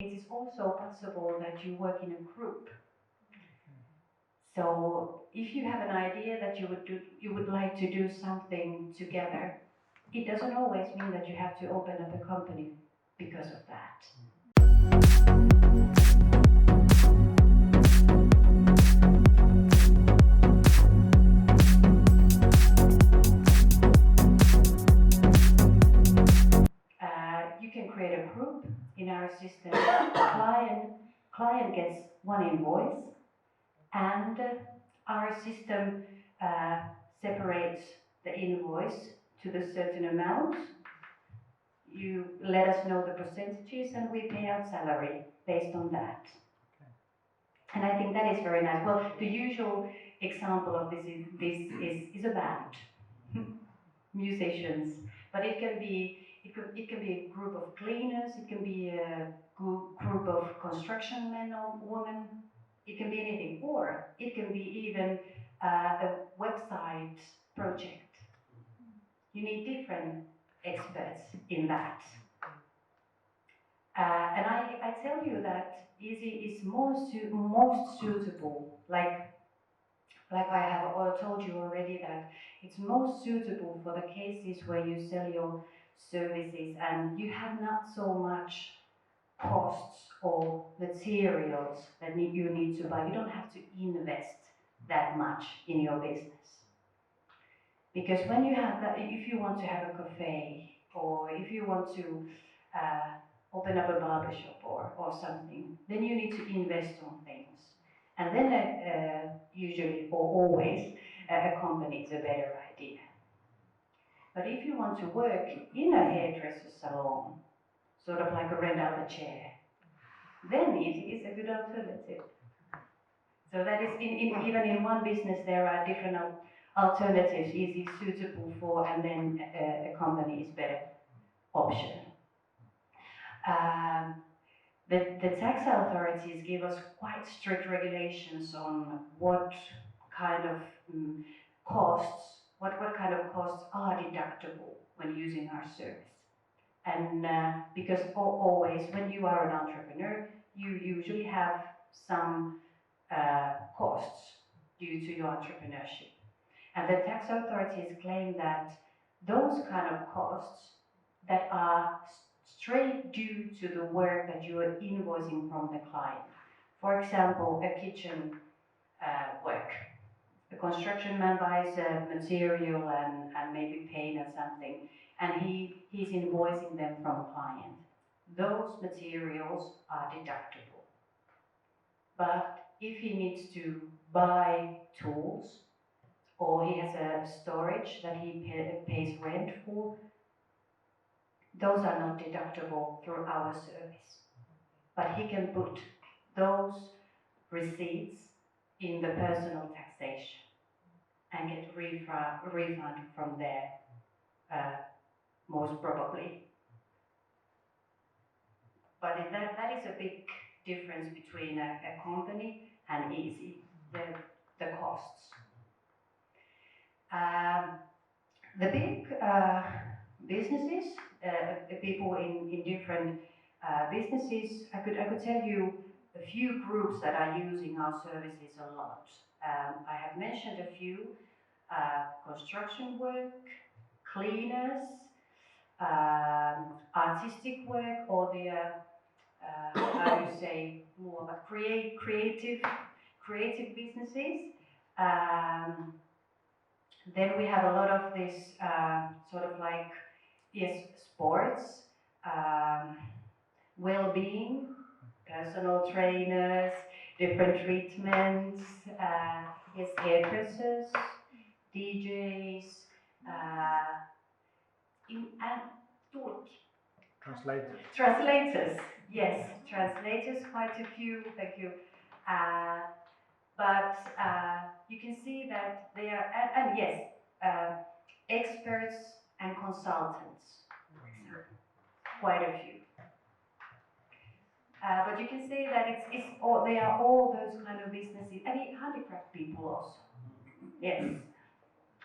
it is also possible that you work in a group. So if you have an idea that you would like to do something together, it doesn't always mean that you have to open up a company because of that. You can create a group in our system. Client gets one invoice, and our system separates the invoice to the certain amount. You let us know the percentages, and we pay out salary based on that. Okay. And I think that is very nice. Well, the usual example of this is a band, musicians, but it can be a group of cleaners, it can be a group of construction men or women, it can be anything, or it can be even a website project. You need different experts in that. And I tell you that Easy is most suitable, like I have told you already, that it's most suitable for the cases where you sell your services and you have not so much costs or materials that you need to buy. You don't have to invest that much in your business. Because when you have that, if you want to have a cafe, or if you want to open up a barber shop or something, then you need to invest on things. And then usually or always a company is a better idea. But if you want to work in a hairdresser salon, sort of like a rent out a chair, then it is a good alternative. So that is even in one business there are different alternatives, easy, suitable for, and then a company is better option. The tax authorities give us quite strict regulations on what kind of costs, what kind of costs are deductible when using our service. And because always when you are an entrepreneur, you usually have some costs due to your entrepreneurship. And the tax authorities claim that those kind of costs that are straight due to the work that you are invoicing from the client. For example, a kitchen work. The construction man buys material and maybe paint or something, and he's invoicing them from client. Those materials are deductible. But if he needs to buy tools, or he has a storage that he pays rent for, those are not deductible through our service. But he can put those receipts in the personal taxation and get refund from there, most probably. But that is a big difference between a company and Easy, the costs. The big businesses, people in different businesses, I could tell you a few groups that are using our services a lot. I have mentioned a few: construction work, cleaners, artistic work, or the how do you say, more of creative businesses. Then we have a lot of this sort of like, yes, sports, well-being, personal trainers, different treatments, yes, hairdressers, DJs, and translators, yes, translators, quite a few, thank you. But you can see that they are, and yes, experts and consultants, for example, quite a few. But you can see that they are all those kind of businesses, and handicraft people also. Yes,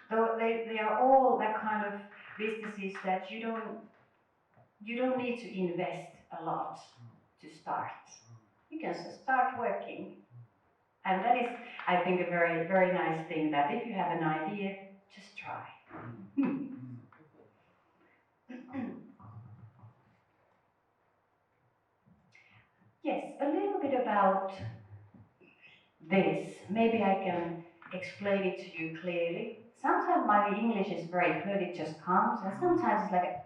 though they are all that kind of businesses that you don't need to invest a lot to start. You can start working. And that is, I think, a very, very nice thing, that if you have an idea, just try. Yes, a little bit about this. Maybe I can explain it to you clearly. Sometimes my English is very fluid, it just comes, and sometimes it's like a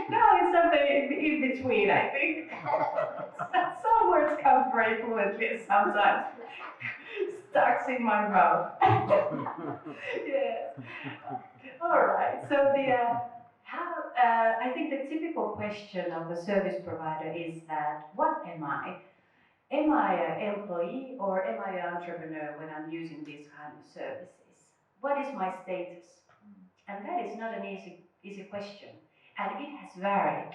no, it's something in between, I think. Some words come very fluently, and sometimes stuck in my mouth. Yes. All right. So I think the typical question of a service provider is that, what am I? Am I an employee or am I an entrepreneur when I'm using these kind of services? What is my status? And that is not an easy question, and it has varied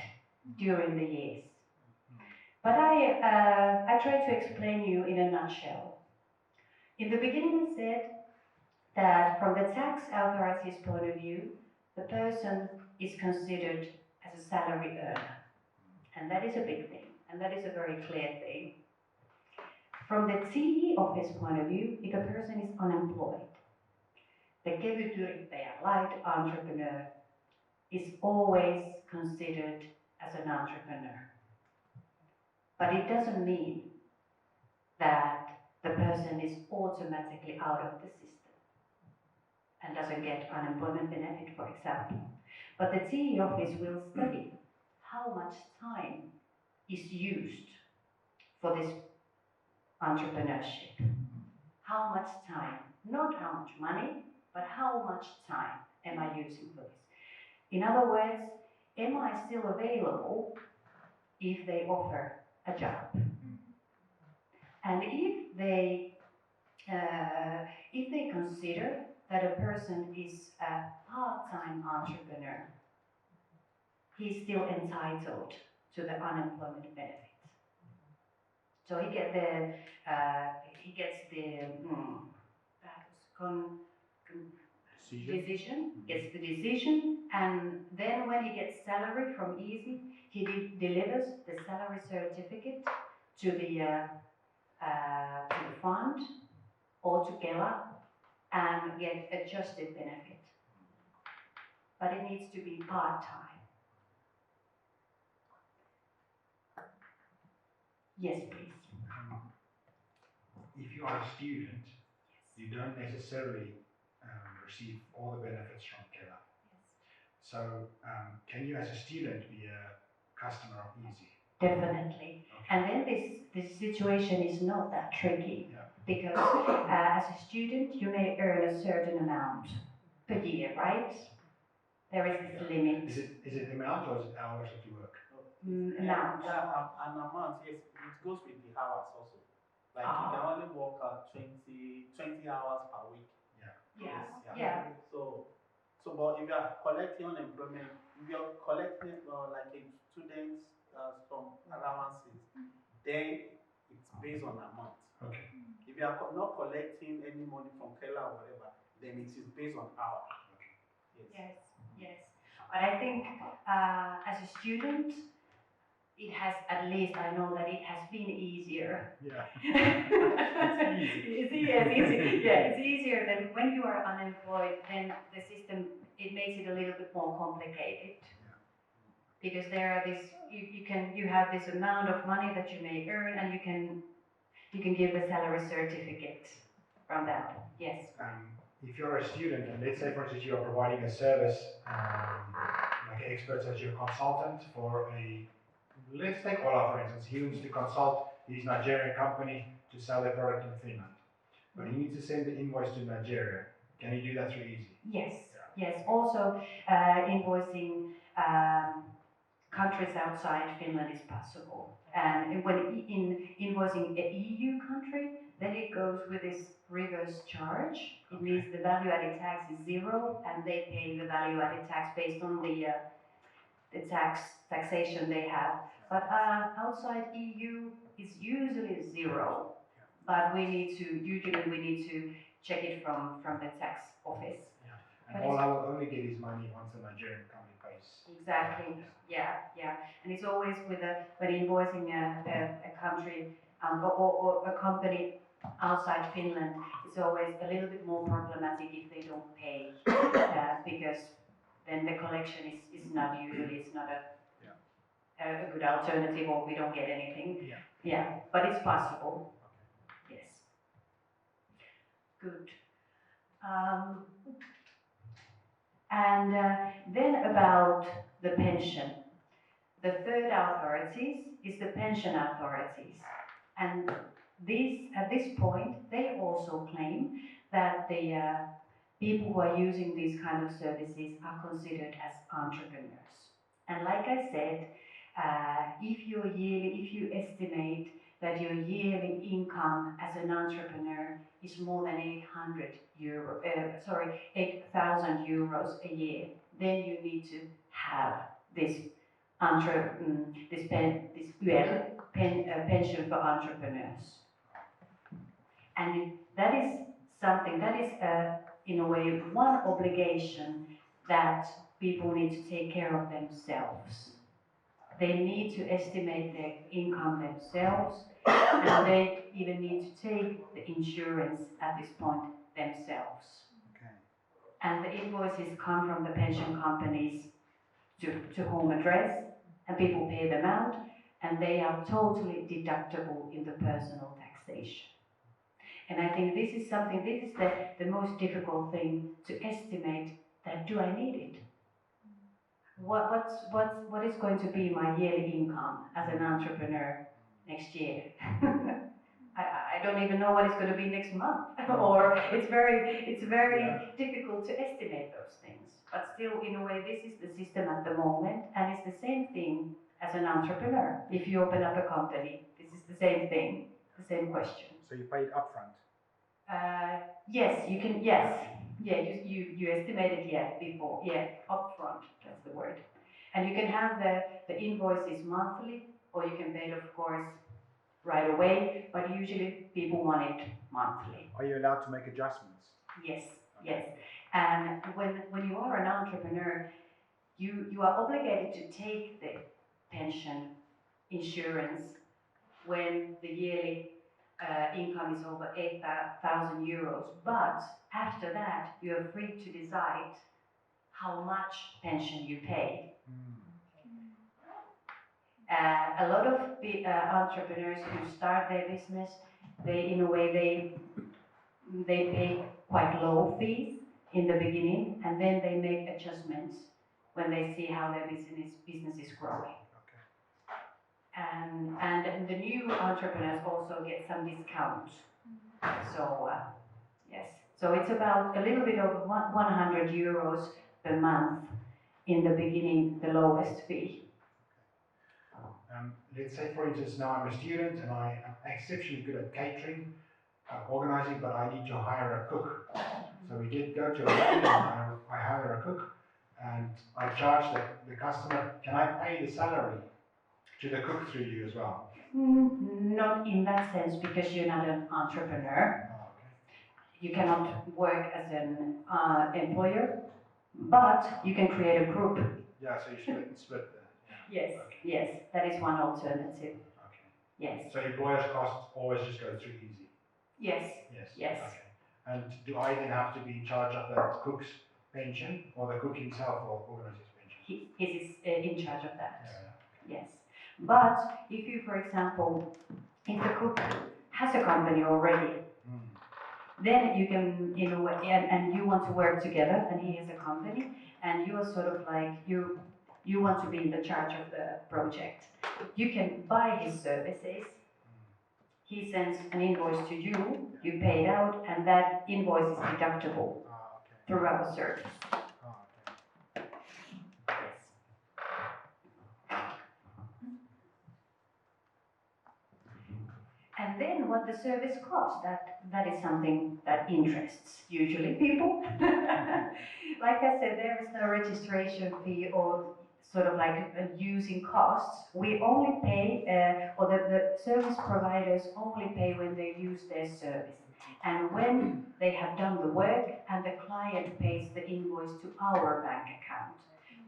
during the years. But I try to explain you in a nutshell. In the beginning, I said that from the tax authority's point of view, the person is considered as a salary earner. And that is a big thing, and that is a very clear thing. From the TE office point of view, if a person is unemployed, the kevytyrittäjä, light entrepreneur, is always considered as an entrepreneur. But it doesn't mean that the person is automatically out of the system and doesn't get unemployment benefit, for example. But the TE office will study how much time is used for this entrepreneurship. How much time, not how much money, but how much time am I using for this? In other words, am I still available if they offer a job? And if they consider that a person is a part-time entrepreneur, he's still entitled to the unemployment benefit. So he gets the decision, and then when he gets salary from Easy, he delivers the salary certificate to the fund or to Kela and get adjusted benefit. But it needs to be part-time. Yes, please. If you are a student, you don't necessarily receive all the benefits from Kela. So can you as a student be a customer of Easy? Definitely. Okay. And then this situation is not that tricky, because as a student you may earn a certain amount per year, right? There is this limit. Is it amount or is it hours that you work? Amount. An amount, yes, it goes with the hours also. Like you can only work 20 hours per week. Yeah. So but if you are collecting unemployment, if you are collecting like a student's some allowances, then it's based on amount. Okay. If you are not collecting any money from Kela or whatever, then it is based on hours. Okay. Yes. But I think as a student, it has, at least I know that it has been easier. Yeah. It's easier than when you are unemployed. Then the system, it makes it a little bit more complicated. Because there are this, you have this amount of money that you may earn, and you can give the salary certificate from that. Yes. If you're a student, and let's say for instance you are providing a service, like an expert as your consultant for let's take Ola for instance, he wants to consult his Nigerian company to sell their product in Finland. But he needs to send the invoice to Nigeria. Can you do that through Easy? Yes. Also, invoicing countries outside Finland is possible. And when invoicing an EU country, then it goes with this reverse charge. It means the value-added tax is zero, and they pay the value-added tax based on the taxation they have. But outside EU, it's usually zero. But we need to check it from the tax office. And all I will only get is money once the Nigerian company pays ways. Exactly. Yeah. And it's always with when invoicing a country or a company outside Finland, it's always a little bit more problematic if they don't pay because then the collection is not usually it's not a good alternative or we don't get anything. Yeah, but it's possible. Yes. Good. And then about the pension. The third authorities is the pension authorities. And these, at this point, they also claim that the people who are using these kind of services are considered as entrepreneurs. And like I said, if you estimate that your yearly income as an entrepreneur is more than 8,000 euros a year, then you need to have this pension for entrepreneurs. And that is something, that is in a way one obligation that people need to take care of themselves. They need to estimate their income themselves, and they even need to take the insurance at this point themselves. Okay. And the invoices come from the pension companies to home address, and people pay them out, and they are totally deductible in the personal taxation. And I think this is the most difficult thing to estimate that do I need it? What is going to be my yearly income as an entrepreneur next year? I don't even know what it's going to be next month, or it's very difficult to estimate those things. But still, in a way, this is the system at the moment, and it's the same thing as an entrepreneur. If you open up a company, this is the same thing, the same question. So you pay it upfront? Yes, you can. Yes, yeah, you estimated before. Yeah, upfront. That's the word. And you can have the invoices monthly, or you can pay it, of course, right away. But usually people want it monthly. Are you allowed to make adjustments? Yes, yes. And when you are an entrepreneur, you are obligated to take the pension insurance when the yearly income is over 8,000 euros. But after that, you are free to decide how much pension you pay. A lot of the entrepreneurs who start their business, they in a way they pay quite low fees in the beginning, and then they make adjustments when they see how their business is growing. And the new entrepreneurs also get some discounts. So yes, so it's about a little bit over 100 euros per month in the beginning, the lowest fee. Let's say, for instance, now I'm a student and I am exceptionally good at catering, organizing, but I need to hire a cook. So we go to a wedding and I hire a cook, and I charge the customer. Can I pay the salary to the cook through you as well? Not in that sense, because you're not an entrepreneur. Oh, okay. You cannot work as an employer, but you can create a group. Yeah, so you split that. Yes, Okay. yes, that is one alternative. Okay. Yes. So employer's costs always just go through easy? Yes. Yes. Yes. Okay. And do I then have to be in charge of that cook's pension, or the cook himself will organize his pension? He is in charge of that. Yeah. Yes. But if you, for example, if the cook has a company already, then you can, in a way, and you want to work together, and he has a company, and you are sort of like, you want to be in the charge of the project. You can buy his services. He sends an invoice to you, you pay it out, and that invoice is deductible through our service. Yes. And then what the service costs, that is something that interests usually people. Like I said, there is no registration fee or sort of like using costs. We only pay, or the service providers only pay when they use their service. And when they have done the work and the client pays the invoice to our bank account.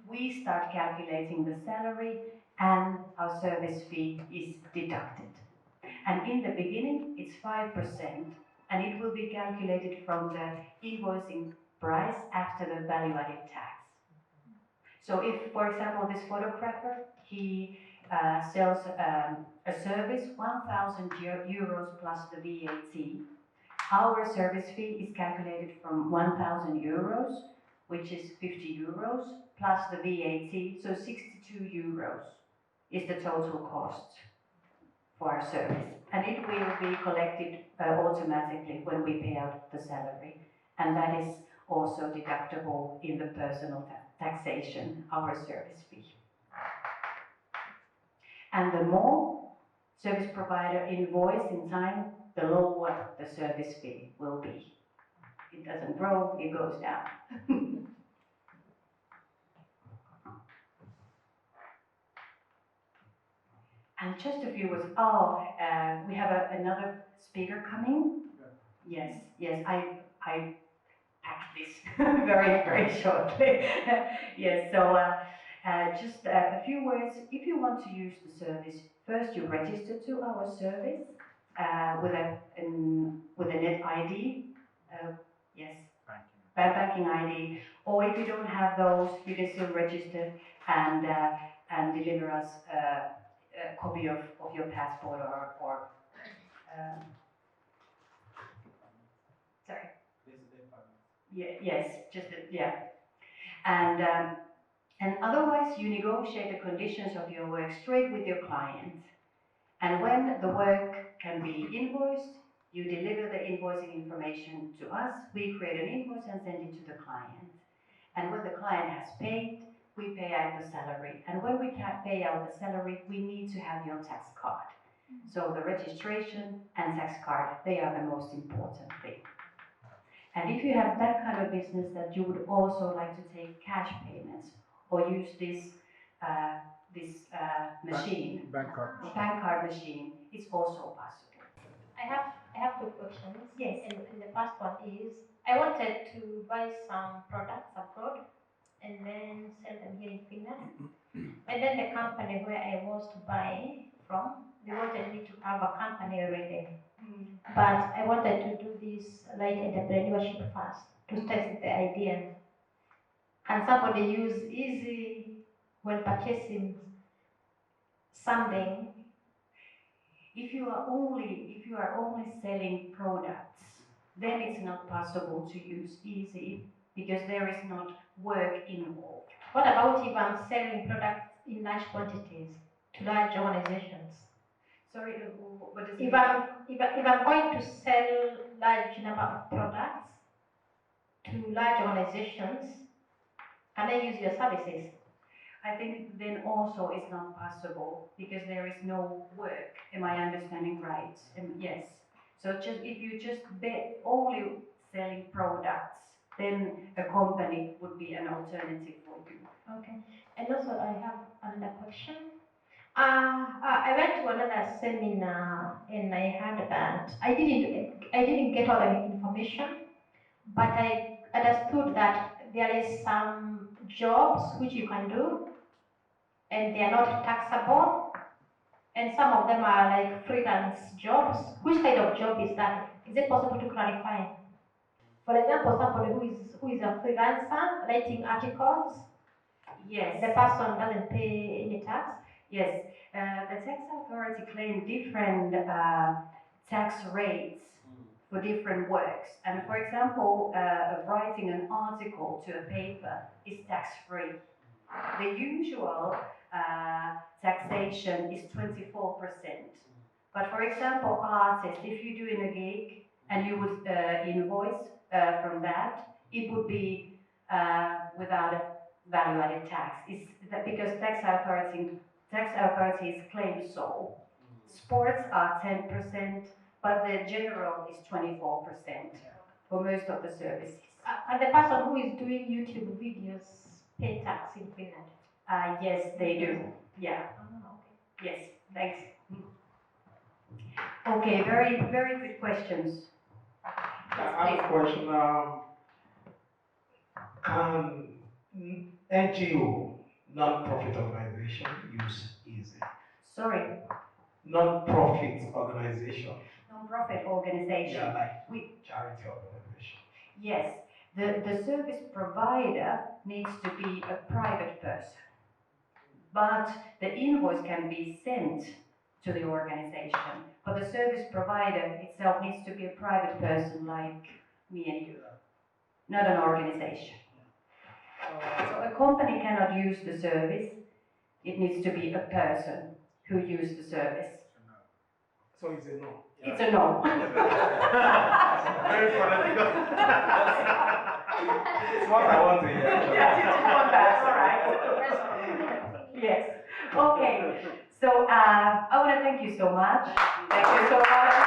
we start calculating the salary and our service fee is deducted. And in the beginning, it's 5%, and it will be calculated from the invoicing price after the value-added tax. So if, for example, this photographer, he sells a service, 1,000 euros plus the VAT, our service fee is calculated from 1,000 euros, which is 50 euros, plus the VAT, so 62 euros is the total cost for our service. And it will be collected automatically when we pay out the salary. And that is also deductible in the personal taxation, our service fee. And the more service provider invoice in time, the lower the service fee will be. It doesn't grow, it goes down. And just a few words. We have another speaker coming. Yes, I packed this very shortly. Yes, so just a few words. If you want to use the service, first you register to our service with a net ID. Yes, banking ID. Or if you don't have those, you can still register and deliver us a copy of your passport or sorry. Yes, just yeah. And otherwise, you negotiate the conditions of your work straight with your client. And when the work can be invoiced, you deliver the invoicing information to us. We create an invoice and send it to the client. And when the client has paid, we pay out the salary. And when we pay out the salary, we need to have your tax card. So the registration and tax card, they are the most important thing. And if you have that kind of business that you would also like to take cash payments or use this machine, bank card machine, it's also possible. I have two questions. Yes. And the first one is, I wanted to buy some products abroad and then sell them here in Finland. And then the company where I was to buy from, they wanted me to have a company already. But I wanted to do this light entrepreneurship first, to test the idea. Can somebody use easy when purchasing something? If you are only selling products, then it's not possible to use easy because there is not work involved. What about if I'm selling products in large quantities to large organizations? Sorry, what does it If mean? I'm going to sell large number of products to large organizations, can I use your services? I think then also it's not possible because there is no work. Am I understanding right? Yes. So just if you just only selling products, then a company would be an alternative for you. Okay. And also I have another question. I went to another seminar and I heard that I didn't get all the information, but I understood that there is some jobs which you can do and they are not taxable, and some of them are like freelance jobs. Which kind of job is that? Is it possible to clarify? For example, somebody who is a freelancer writing articles. Yes. The person doesn't pay any tax. Yes. The tax authority claims different tax rates for different works. And for example, writing an article to a paper is tax-free. The usual taxation is 24%. But for example, artists, if you're doing a gig and you would invoice from that, it would be without a value-added tax. It's that because tax authorities claim so. Sports are 10%, but the general is 24% for most of the services. And the person who is doing YouTube videos pay tax in Finland? Yes, they do. Yeah. Okay. Yes, thanks. Okay, very, very good questions. I have a question. Can NGO non-profit organization use easy? Sorry, Non-profit organization. non-profit organization. Yeah, like We- charity organization. Yes, the service provider needs to be a private person, but the invoice can be sent to the organization. But the service provider itself needs to be a private person like me and you, not an organization. So a company cannot use the service, it needs to be a person who uses the service. So it's a no. It's a no. Very political. It's what I want to hear. Yes, you just want that, all right. Yes, okay. So I want to thank you so much. Thank you so much.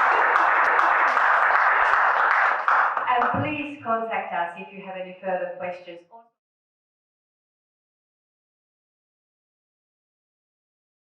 And please contact us if you have any further questions.